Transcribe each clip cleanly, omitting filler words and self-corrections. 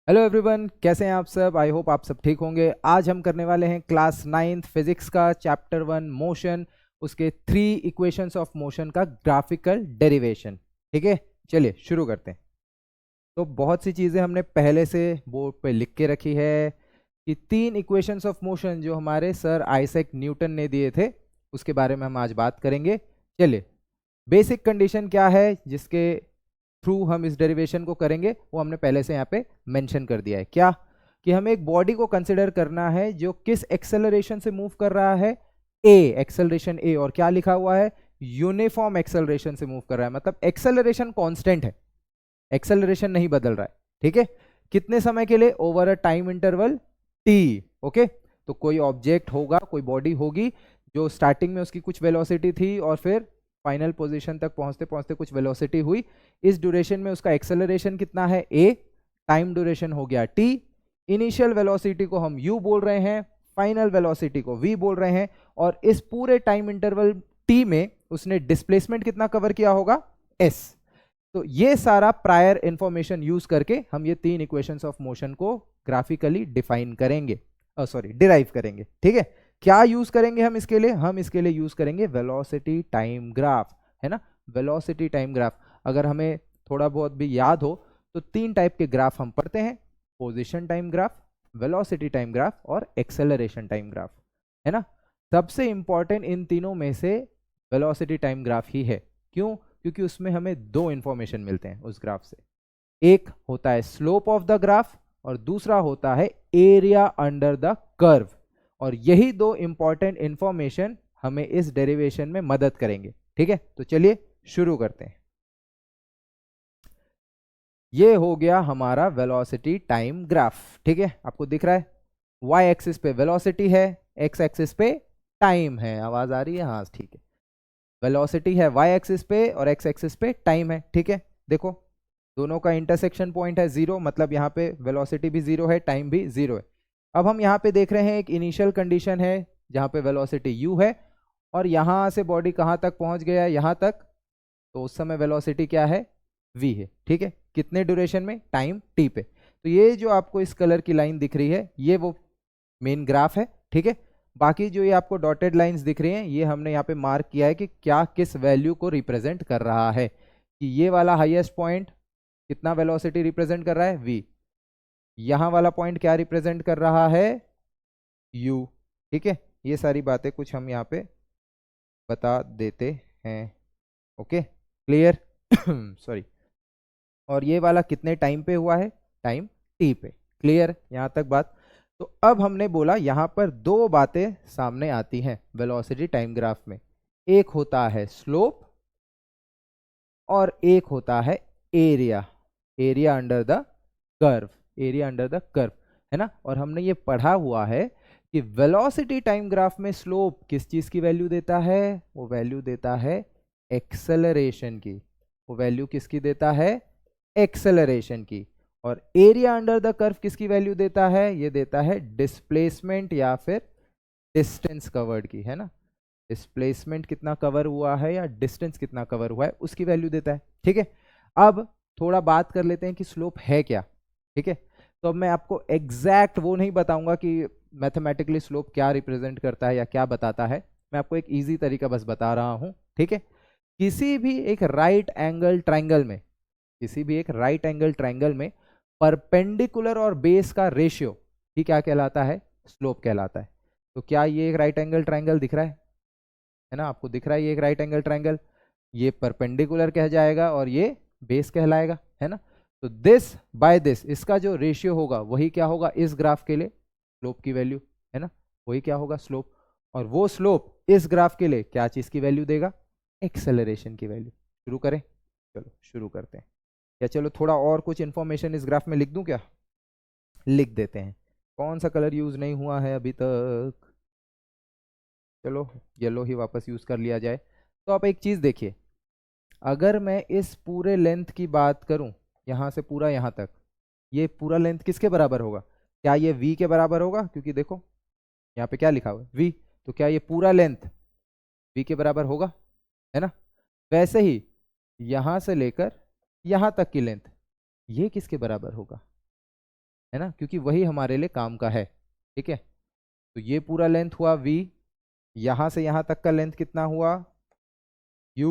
Hello everyone, कैसे हैं आप सब। आई होप आप सब ठीक होंगे। आज हम करने वाले हैं क्लास 9th फिजिक्स का चैप्टर 1 मोशन, उसके 3 इक्वेशंस ऑफ मोशन का ग्राफिकल डेरिवेशन। ठीक है, चलिए शुरू करते हैं। तो बहुत सी चीज़ें हमने पहले से बोर्ड पे लिख के रखी है कि 3 इक्वेशंस ऑफ मोशन जो हमारे सर आइजैक न्यूटन ने दिए थे उसके बारे में हम आज बात करेंगे। चलिए, बेसिक कंडीशन क्या है जिसके थ्रू हम इस डेरिवेशन को करेंगे वो हमने पहले से यहाँ पे मेंशन कर दिया है। क्या कि हमें एक बॉडी को कंसिडर करना है जो किस एक्सेलरेशन से मूव कर रहा है, ए एक्सेलरेशन ए, और क्या लिखा हुआ है, यूनिफॉर्म एक्सेलरेशन से मूव कर रहा है। मतलब एक्सेलरेशन कांस्टेंट है, एक्सेलरेशन नहीं बदल रहा है। ठीक है, कितने समय के लिए, over a time interval T. Okay, तो कोई ऑब्जेक्ट होगा, कोई बॉडी होगी जो स्टार्टिंग में उसकी कुछ वेलोसिटी थी और फिर फाइनल पोजीशन तक पहुंचते पहुंचते कुछ वेलोसिटी हुई। इस ड्यूरेशन में उसका एक्सेलरेशन कितना है, ए, टाइम ड्यूरेशन हो गया टी। इनिशियल वेलोसिटी को हम यू बोल रहे हैं, फाइनल वेलोसिटी को वी बोल रहे हैं, और इस पूरे टाइम इंटरवल टी में उसने डिस्प्लेसमेंट कितना कवर किया होगा, एस। तो ये सारा प्रायर इंफॉर्मेशन यूज करके हम ये 3 इक्वेशंस ऑफ मोशन को ग्राफिकली डिफाइन करेंगे, सॉरी डिराइव करेंगे। ठीक है, क्या यूज करेंगे हम इसके लिए, हम इसके लिए यूज करेंगे वेलोसिटी टाइम ग्राफ, है ना। वेलोसिटी टाइम ग्राफ अगर हमें थोड़ा बहुत भी याद हो तो 3 टाइप के ग्राफ हम पढ़ते हैं, position time graph, velocity time graph और एक्सेलरेशन टाइम ग्राफ, है ना। सबसे इंपॉर्टेंट इन तीनों में से वेलोसिटी टाइम ग्राफ ही है। क्यों? क्योंकि उसमें हमें 2 इंफॉर्मेशन मिलते हैं उस ग्राफ से। एक होता है स्लोप ऑफ द ग्राफ और दूसरा होता है एरिया अंडर द कर्व। और यही 2 इंपॉर्टेंट इंफॉर्मेशन हमें इस डेरिवेशन में मदद करेंगे। ठीक है, तो चलिए शुरू करते हैं। ये हो गया हमारा वेलोसिटी टाइम ग्राफ। ठीक है, आपको दिख रहा है, वाई एक्सिस पे वेलोसिटी है, एक्स एक्सिस पे टाइम है। आवाज आ रही है? हाँ ठीक है। वेलोसिटी है वाई एक्सिस पे और एक्स एक्सिस पे टाइम है। ठीक है, देखो दोनों का इंटरसेक्शन पॉइंट है 0, मतलब यहाँ पे वेलोसिटी भी 0 है, टाइम भी 0 है। अब हम यहाँ पे देख रहे हैं एक इनिशियल कंडीशन है जहाँ पे वेलोसिटी u है और यहाँ से बॉडी कहाँ तक पहुँच गया है, यहाँ तक। तो उस समय वेलोसिटी क्या है, v है। ठीक है, कितने ड्यूरेशन में, टाइम t पे। तो ये जो आपको इस कलर की लाइन दिख रही है ये वो मेन ग्राफ है। ठीक है, बाकी जो ये आपको डॉटेड लाइंस दिख रही हैं ये हमने यहाँ पे मार्क किया है कि क्या किस वैल्यू को रिप्रेजेंट कर रहा है। कि ये वाला हाईएस्ट पॉइंट कितना वेलोसिटी रिप्रेजेंट कर रहा है, v। यहाँ वाला पॉइंट क्या रिप्रेजेंट कर रहा है, u। ठीक है, ये सारी बातें कुछ हम यहाँ पे बता देते हैं। Okay, clear? सॉरी। और ये वाला कितने टाइम पे हुआ है, टाइम t पे। क्लियर यहाँ तक बात? तो अब हमने बोला यहाँ पर 2 बातें सामने आती हैं वेलोसिटी टाइम ग्राफ में। एक होता है स्लोप और एक होता है area, area under the curve, area under the curve, है ना। और हमने ये पढ़ा हुआ है कि वेलोसिटी टाइम ग्राफ में स्लोप किस चीज की वैल्यू देता है, वो वैल्यू देता है एक्सेलरेशन की। वो वैल्यू किसकी देता है, एक्सेलरेशन की। और एरिया अंडर द कर्व किसकी वैल्यू देता है, ये देता है डिस्प्लेसमेंट या फिर डिस्टेंस कवर्ड की, है ना। डिस्प्लेसमेंट कितना कवर हुआ है या डिस्टेंस कितना कवर हुआ है उसकी वैल्यू देता है। ठीक है, अब थोड़ा बात कर लेते हैं कि स्लोप है क्या। ठीक है, तो अब मैं आपको एग्जैक्ट वो नहीं बताऊंगा कि मैथमेटिकली स्लोप क्या रिप्रेजेंट करता है या क्या बताता है। मैं आपको एक इजी तरीका बस बता रहा हूं। ठीक है, किसी भी एक राइट एंगल ट्राइंगल में, किसी भी एक राइट एंगल ट्राइंगल में परपेंडिकुलर और बेस का रेशियो ही क्या कहलाता है, स्लोप कहलाता है। तो क्या ये एक राइट एंगल ट्राइंगल दिख रहा है ना, आपको दिख रहा है ये एक राइट एंगल ट्राइंगल, ये परपेंडिकुलर कह जाएगा और ये बेस कहलाएगा, है ना। तो दिस बाय दिस, इसका जो रेशियो होगा वही क्या होगा इस ग्राफ के लिए, स्लोप की वैल्यू, है ना। वही क्या होगा, स्लोप। और वो स्लोप इस ग्राफ के लिए क्या चीज की वैल्यू देगा, एक्सेलरेशन की वैल्यू। शुरू करें, चलो शुरू करते हैं। या चलो थोड़ा और कुछ इंफॉर्मेशन इस ग्राफ में लिख दूं क्या, लिख देते हैं। कौन सा कलर यूज नहीं हुआ है अभी तक, चलो येलो ही वापस यूज कर लिया जाए। तो आप एक चीज देखिए, अगर मैं इस पूरे लेंथ की बात करूं, यहां से पूरा यहां तक, ये पूरा लेंथ किसके बराबर होगा, क्या ये v के बराबर होगा, क्योंकि देखो यहाँ पे क्या लिखा हुआ है v। तो क्या ये पूरा लेंथ v के बराबर होगा, है ना। वैसे ही यहां से लेकर यहां तक की लेंथ ये किसके बराबर होगा, है ना, क्योंकि वही हमारे लिए काम का है। ठीक है, तो ये पूरा लेंथ हुआ v, यहाँ से यहाँ तक का लेंथ कितना हुआ u,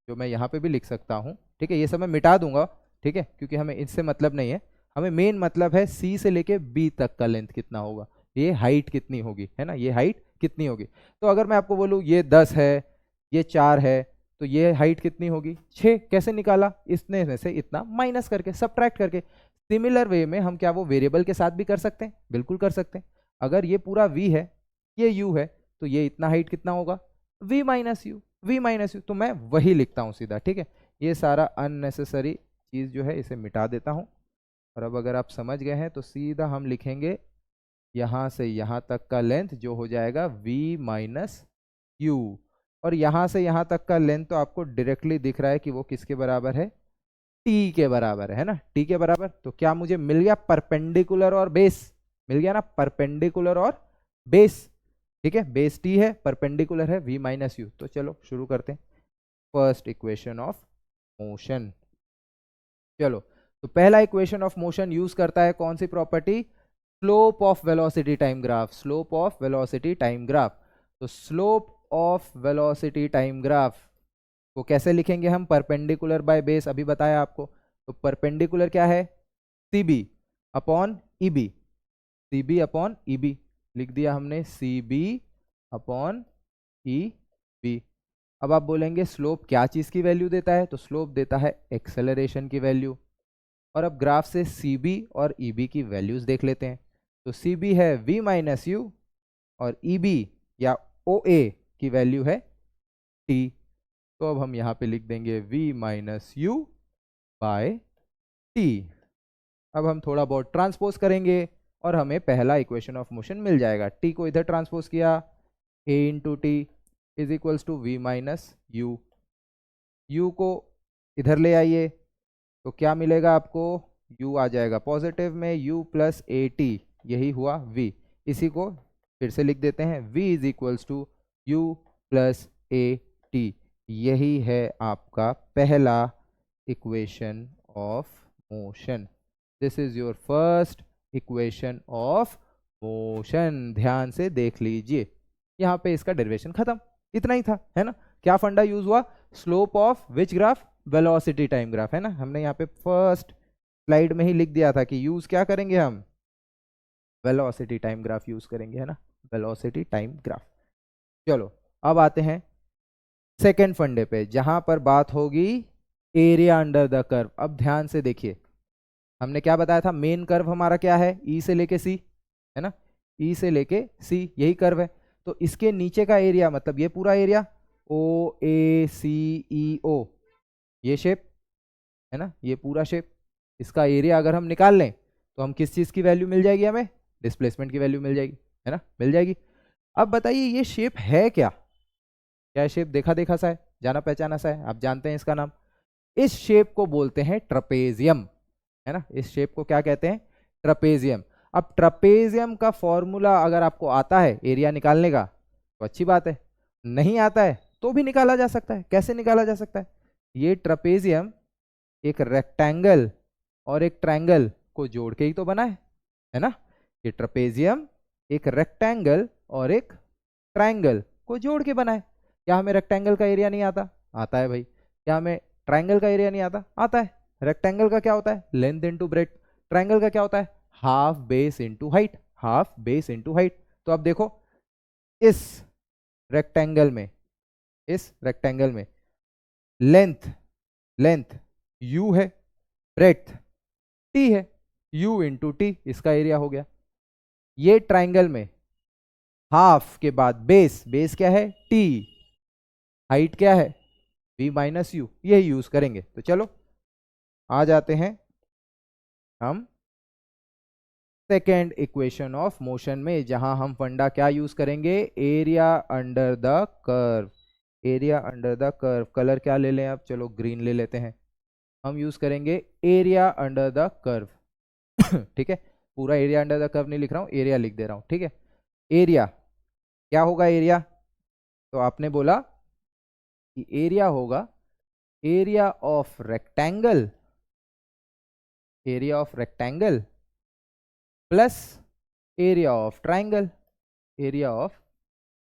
जो मैं यहाँ पे भी लिख सकता हूँ। ठीक है, ये सब मैं मिटा दूंगा, ठीक है, क्योंकि हमें इससे मतलब नहीं है, हमें मेन मतलब है c से लेके b तक का लेंथ कितना होगा, ये हाइट कितनी होगी, है ना, ये हाइट कितनी होगी। तो अगर मैं आपको बोलूँ ये 10 है, ये 4 है, तो ये हाइट कितनी होगी 6। कैसे निकाला, इतने में से इतना माइनस करके, सब्ट्रैक्ट करके। सिमिलर वे में हम क्या वो वेरिएबल के साथ भी कर सकते हैं, बिल्कुल कर सकते हैं। अगर ये पूरा v है, ये u है, तो ये इतना हाइट कितना होगा v minus you, v minus you. तो मैं वही लिखता हूँ सीधा। ठीक है, ये सारा अननेसेसरी चीज़ जो है इसे मिटा देता हूँ। और अब अगर आप समझ गए हैं तो सीधा हम लिखेंगे यहाँ से यहाँ तक का लेंथ जो हो जाएगा v माइनस यू। और यहाँ से यहाँ तक का लेंथ तो आपको डायरेक्टली दिख रहा है कि वो किसके बराबर है, t के बराबर है ना, t के बराबर। तो क्या मुझे मिल गया, परपेंडिकुलर और बेस मिल गया ना, परपेंडिकुलर और बेस। ठीक है, बेस t है, परपेंडिकुलर है v माइनस यू। तो चलो शुरू करते हैं, फर्स्ट इक्वेशन ऑफ मोशन। चलो, तो पहला इक्वेशन ऑफ मोशन यूज करता है कौन सी property, slope of velocity time graph, slope of velocity time graph. तो slope of velocity time graph को कैसे लिखेंगे हम, परपेंडिकुलर बाय बेस, अभी बताया आपको। तो परपेंडिकुलर क्या है, C B upon E B, C B upon E B लिख दिया हमने, C B upon E B. अब आप बोलेंगे स्लोप क्या चीज़ की वैल्यू देता है, तो स्लोप देता है एक्सेलरेशन की वैल्यू। और अब ग्राफ से सी बी और ई बी की वैल्यूज देख लेते हैं। तो सी बी है v माइनस यू और ई बी या ओ ए की वैल्यू है t। तो अब हम यहाँ पे लिख देंगे v minus u by t. अब हम थोड़ा बहुत ट्रांसपोज करेंगे और हमें पहला इक्वेशन ऑफ मोशन मिल जाएगा। t को इधर ट्रांसपोज किया, a into t is equals to v minus u, u को इधर ले आइए तो क्या मिलेगा आपको, u आ जाएगा पॉजिटिव में, u प्लस ए टी, यही हुआ v। इसी को फिर से लिख देते हैं, v is equals to u plus a t. यही है आपका पहला equation of motion. This is your first equation of motion. ध्यान से देख लीजिए, यहाँ पे इसका डेरिवेशन खत्म, इतना ही था, है ना। क्या फंडा यूज हुआ, slope of which graph, velocity time graph, है ना। हमने यहाँ पे फर्स्ट स्लाइड में ही लिख दिया था कि यूज क्या करेंगे हम, वेलोसिटी टाइम ग्राफ यूज करेंगे, है ना, वेलोसिटी टाइम ग्राफ। चलो अब आते हैं सेकेंड फंडे पे, जहां पर बात होगी एरिया अंडर द कर्व। अब ध्यान से देखिए, हमने क्या बताया था, मेन कर्व हमारा क्या है, ई से लेके सी, है ना, ई से लेके सी यही कर्व है। तो इसके नीचे का एरिया मतलब ये पूरा एरिया ओ ए सी ई ओ, ये शेप, है ना, ये पूरा शेप, इसका एरिया अगर हम निकाल लें तो हम किस चीज़ की वैल्यू मिल जाएगी, हमें डिस्प्लेसमेंट की वैल्यू मिल जाएगी, है ना, मिल जाएगी। अब बताइए ये शेप है क्या, क्या शेप देखा देखा सा है, जाना पहचाना सा है, आप जानते हैं इसका नाम, इस शेप को बोलते हैं ट्रपेजियम, है ना, इस शेप को क्या कहते हैं, ट्रपेजियम। अब ट्रपेजियम का फॉर्मूला अगर आपको आता है एरिया निकालने का तो अच्छी बात है, नहीं आता है तो भी निकाला जा सकता है। कैसे निकाला जा सकता है, ये ट्रपेजियम एक रेक्टेंगल और एक ट्रायंगल को जोड़ के ही तो बना है ना। ये ट्रपेजियम एक रेक्टेंगल और एक ट्रायंगल को जोड़ के बना है। क्या हमें रेक्टेंगल का एरिया नहीं आता, आता है भाई। क्या हमें ट्रायंगल का एरिया नहीं आता, आता है। रेक्टेंगल का क्या होता है, लेंथ इनटू ब्रेड्थ। ट्रायंगल का क्या होता है, half base into height, half base into height. तो अब देखो इस रेक्टेंगल में, इस रेक्टेंगल में लेंथ, लेंथ u है, ब्रेड्थ t है, u इंटू टी इसका एरिया हो गया। ये ट्राइंगल में हाफ के बाद बेस, बेस क्या है t, हाइट क्या है v माइनस यू, यही यूज करेंगे। तो चलो आ जाते हैं हम सेकेंड इक्वेशन ऑफ मोशन में, जहां हम फंडा क्या यूज करेंगे, area under the curve, area under the curve. Colour क्या ले लें अब, चलो ग्रीन ले लेते हैं। हम यूज करेंगे एरिया अंडर द कर्व। ठीक है, पूरा एरिया अंडर द कर्व नहीं लिख रहा हूँ, एरिया लिख दे रहा हूँ। ठीक है, एरिया क्या होगा, एरिया तो आपने बोला कि एरिया होगा area of rectangle, area of rectangle plus area of triangle, area of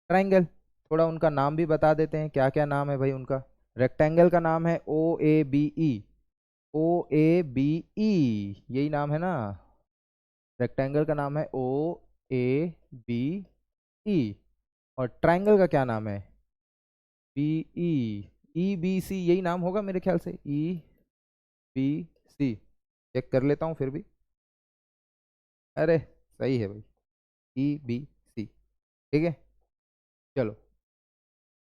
triangle. थोड़ा उनका नाम भी बता देते हैं, क्या क्या नाम है भाई उनका। रेक्टेंगल का नाम है ओ A B E, O A B ई, यही नाम है ना। रेक्टेंगल का नाम है ओ ए बी ई, और ट्राइंगल का क्या नाम है, बी ई, ई बी सी, यही नाम होगा मेरे ख्याल से, ई बी सी। चेक कर लेता हूँ फिर भी। अरे सही है भाई, ई बी सी। ठीक है, चलो।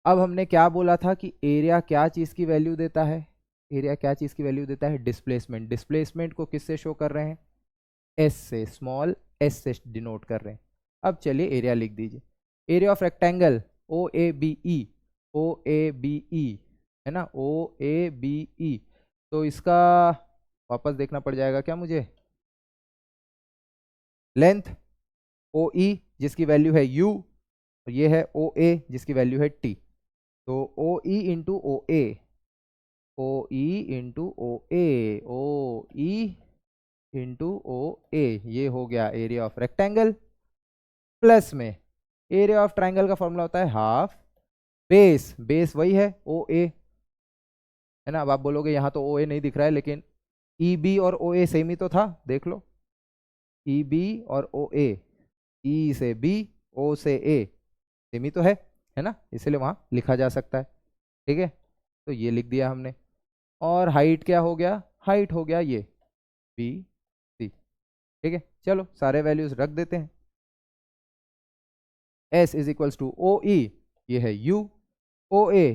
अब हमने क्या बोला था कि एरिया क्या चीज़ की वैल्यू देता है, एरिया क्या चीज़ की वैल्यू देता है, डिस्प्लेसमेंट। डिस्प्लेसमेंट को किससे शो कर रहे हैं, एस से, स्मॉल एस से डिनोट कर रहे हैं। अब चलिए एरिया लिख दीजिए। Area of rectangle O A B E, O A B E, है ना, ओ ए बी ई। तो इसका वापस देखना पड़ जाएगा क्या मुझे, लेंथ ओ ई जिसकी वैल्यू है u, और ये है ओ ए जिसकी वैल्यू है t। तो ओ E into O A, O E into O A, O E into O a, ये हो गया एरिया ऑफ रेक्टेंगल। प्लस में एरिया ऑफ ट्राइंगल का फॉर्मूला होता है हाफ बेस, बेस वही है ओ ए, है ना। अब आप बोलोगे यहाँ तो ओ ए नहीं दिख रहा है, लेकिन ई बी और ओ ए सेम ही तो था, देख लो, ई बी और ओ ए, ई से बी, ओ से ए, सेम ही तो है ना, इसलिए वहाँ लिखा जा सकता है। ठीक है, तो ये लिख दिया हमने। और हाइट क्या हो गया, हाइट हो गया ये बी सी। ठीक है, चलो सारे वैल्यूज रख देते हैं। S is equals to O E, ये है U, ओ ए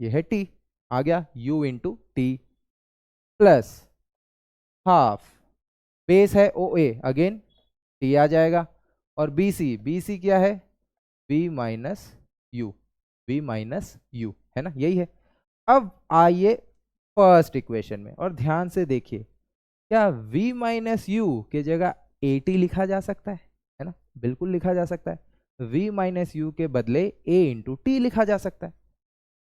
ये है T, आ गया U into T, plus half base है ओ ए, अगेन T आ जाएगा, और बी सी क्या है, B minus you, B minus you, है ना, यही है। अब आइए फर्स्ट इक्वेशन में, और ध्यान से देखिए, क्या v माइनस यू की जगह ए टी लिखा जा सकता है ना, बिल्कुल लिखा जा सकता है। v माइनस यू के बदले a इंटू टी लिखा जा सकता है,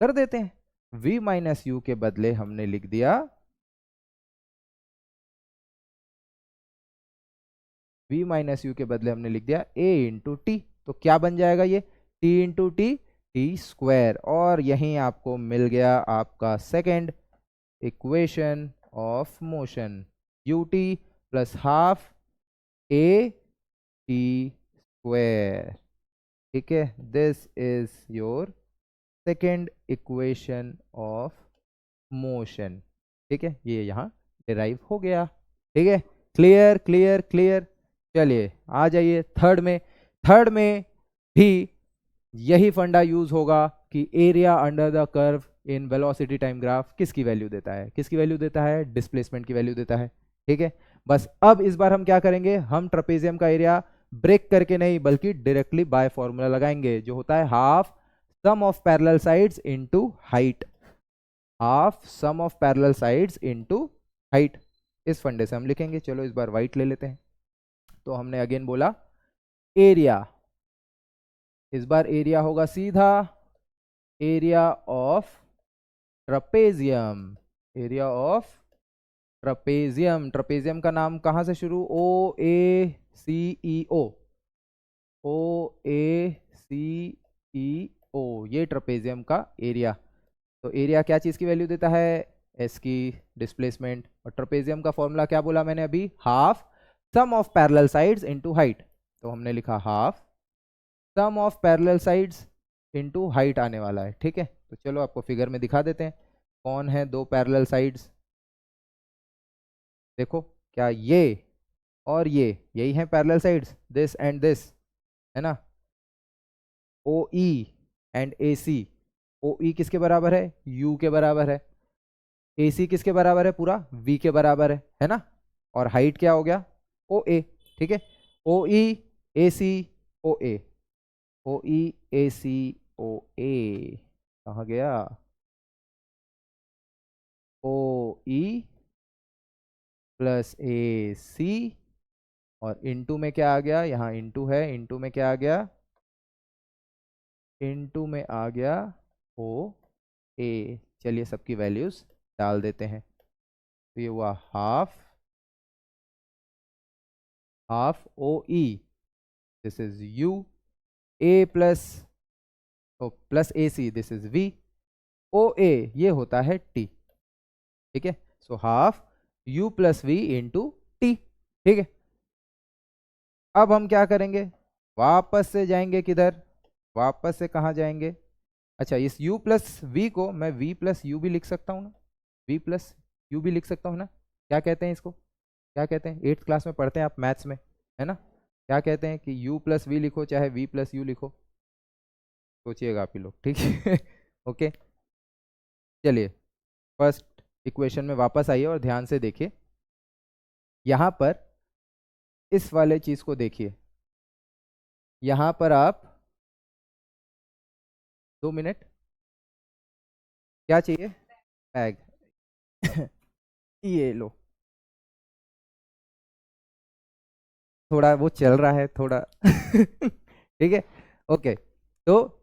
कर देते हैं। v माइनस यू के बदले हमने लिख दिया, v माइनस यू के बदले हमने लिख दिया a इंटू टी। तो क्या बन जाएगा ये, t into T, T square. और यहीं आपको मिल गया आपका second equation of motion, U T plus half A T square. ठीक है, this is your second equation of motion. ठीक है, ये यहाँ डिराइव हो गया। ठीक है, क्लियर क्लियर क्लियर। चलिए आ जाइए थर्ड में। थर्ड में भी यही फंडा यूज होगा कि area under the curve in velocity time graph किसकी वैल्यू देता है, किसकी वैल्यू देता है, डिस्प्लेसमेंट की वैल्यू देता है। ठीक है, बस अब इस बार हम क्या करेंगे, हम ट्रेपेजियम का एरिया ब्रेक करके नहीं बल्कि डायरेक्टली बाय फॉर्मूला लगाएंगे, जो होता है half sum of parallel sides into height, half sum of parallel sides into height. इस फंडे से हम लिखेंगे। चलो इस बार वाइट ले लेते हैं। तो हमने अगेन बोला एरिया, इस बार एरिया होगा सीधा area of trapezium, area of trapezium. Trapezium का नाम कहाँ से शुरू, ओ ए सी ई ओ, ओ ए सी ई ओ, ये ट्रपेजियम का एरिया। तो एरिया क्या चीज़ की वैल्यू देता है, एस की, डिस्प्लेसमेंट। और ट्रपेजियम का फॉर्मूला क्या बोला मैंने अभी, half sum of parallel sides into height. तो हमने लिखा half sum of parallel sides into height आने वाला है। ठीक है, तो चलो आपको फिगर में दिखा देते हैं कौन है दो पैरेलल साइड्स। देखो, क्या ये और ये, यही है parallel sides, this and this, है ना। ओ ई एंड ए सी, ओ ई किसके बराबर है, यू के बराबर है। ए सी किसके बराबर है, पूरा वी के बराबर है ना। और हाइट क्या हो गया, ओ ए। ठीक है, ओ ई ए सी ओ ए, ओ ई ए सी ओ ए, कहाँ गया, ओ ई प्लस ए सी, और इनटू में क्या आ गया, यहाँ इनटू है, इनटू में क्या आ गया, इनटू में आ गया ओ ए। चलिए सबकी वैल्यूज डाल देते हैं। तो ये हुआ half, half o e, this is u, a plus plus a c, this is v, o a ये होता है टी, ठीक है। So half u plus v into t, ठीक है। अब हम क्या करेंगे, वापस से जाएंगे किधर, वापस से कहाँ जाएंगे, अच्छा इस u प्लस वी को मैं v प्लस यू भी लिख सकता हूँ ना, v प्लस यू भी लिख सकता हूँ ना, क्या कहते हैं इसको, क्या कहते हैं, 8th क्लास में पढ़ते हैं आप मैथ्स में, है ना, क्या कहते हैं कि u प्लस वी लिखो चाहे v प्लस यू लिखो, सोचिएगा आप ही लोग, ठीक है। ओके चलिए फर्स्ट इक्वेशन में वापस आइए और ध्यान से देखिए, यहाँ पर इस वाले चीज को देखिए, यहाँ पर आप 2 मिनट, क्या चाहिए, बैग ये लो, थोड़ा वो चल रहा है थोड़ा ठीक है। ओके तो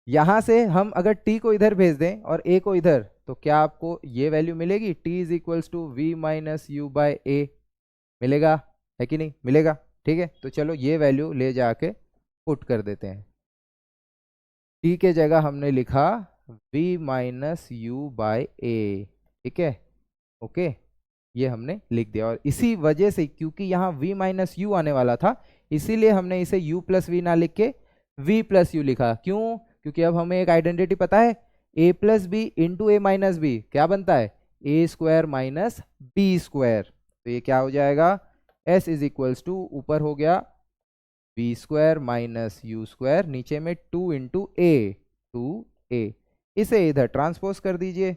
यहां से हम अगर t को इधर भेज दें और a को इधर, तो क्या आपको ये वैल्यू मिलेगी, t is equals to v minus u by a, मिलेगा, है कि नहीं मिलेगा, ठीक है। तो चलो ये वैल्यू ले जाके पुट कर देते हैं, t के जगह हमने लिखा v माइनस यू बाय ए, ठीक है, ओके ये हमने लिख दिया, और इसी वजह से क्योंकि यहाँ v माइनस यू आने वाला था, इसीलिए हमने इसे u प्लस वी ना लिख के v प्लस यू लिखा, क्यों, क्योंकि अब हमें एक आइडेंटिटी पता है, a plus b into a minus b क्या बनता है, a square minus b square, तो ये क्या हो जाएगा, s इज इक्वल्स टू ऊपर हो गया b square minus u square, नीचे में 2 इंटू ए, 2a, इसे इधर ट्रांसपोज कर दीजिए,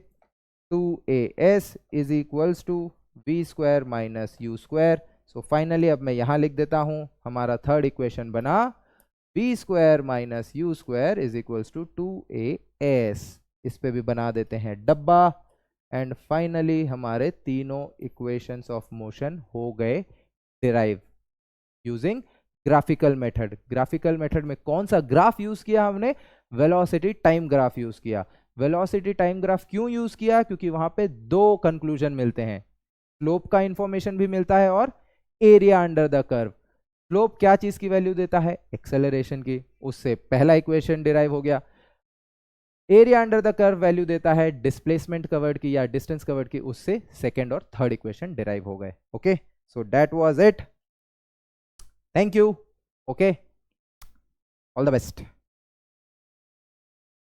2as is equals to v square minus u square. So finally अब मैं यहाँ लिख देता हूँ, हमारा थर्ड इक्वेशन बना v square minus u square is equals to 2as, इस पे भी बना देते हैं डब्बा, एंड फाइनली हमारे तीनों इक्वेशंस ऑफ मोशन हो गए derive using graphical method. Graphical method में कौन सा ग्राफ यूज किया हमने, वेलोसिटी टाइम ग्राफ यूज किया। वेलोसिटी टाइम ग्राफ क्यों यूज किया, क्योंकि वहां पे दो कंक्लूजन मिलते हैं, स्लोप का इंफॉर्मेशन भी मिलता है और area under the curve. Slope क्या चीज की वैल्यू देता है, एक्सेलरेशन की, उससे पहला इक्वेशन डिराइव हो गया। Area under the curve value देता है डिस्प्लेसमेंट कवर्ड की या डिस्टेंस कवर्ड की, उससे सेकेंड और थर्ड इक्वेशन डिराइव हो गए। Okay so that was it, thank you, okay all the best.